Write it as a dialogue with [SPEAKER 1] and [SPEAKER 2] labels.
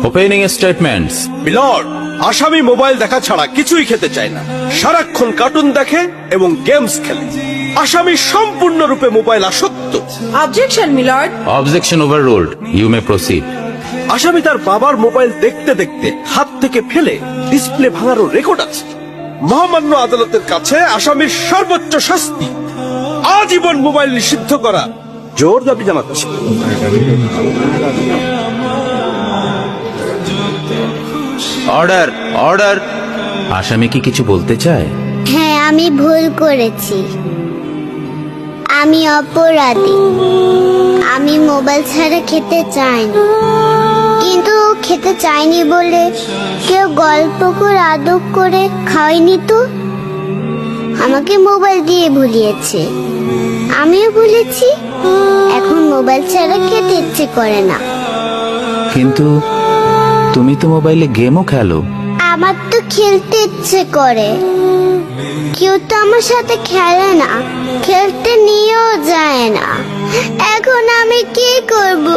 [SPEAKER 1] Opening statements.
[SPEAKER 2] Milord, আসামি mobile দেখা ছাড়া কিছুই খেতে চায় না, সারাক্ষণ কার্টুন দেখে এবং গেমস খেলে। আসামি সম্পূর্ণরূপে মোবাইল আসক্ত।
[SPEAKER 3] Objection milord.
[SPEAKER 1] Objection overruled, you may proceed.
[SPEAKER 2] আসামি তার বাবার মোবাইল দেখতে দেখতে হাত থেকে ফেলে ডিসপ্লে ভাঙারও রেকর্ড আছে। মহামান্য আদালতের কাছে আসামির সর্বোচ্চ শাস্তি আজীবন মোবাইল নিষিদ্ধ করা জোর দাবি জানাচ্ছে।
[SPEAKER 1] Order, order. আসামি কি কিছু বলতে চায়?
[SPEAKER 4] হ্যাঁ, আমি ভুল করেছি, আমি অপরাধী। আমি মোবাইল ছাড়া খেতে চাইনি, কিন্তু খেতে চাইনি বলে কেউ গল্প করে আদব করে খাওয়াইনি তো। আমাকে মোবাইল দিয়ে ভুলিয়েছে, আমিও ভুলেছি। এখন মোবাইল ছাড়া খেতে ইচ্ছে করে না।
[SPEAKER 1] কিন্তু তুমি তো মোবাইলে গেমও খেলো।
[SPEAKER 4] আমার তো খেলতে ইচ্ছে করে, কেউ তো আমার সাথে খেলে না, খেলতে নিয়েও যায় না। এখন আমি কি করব?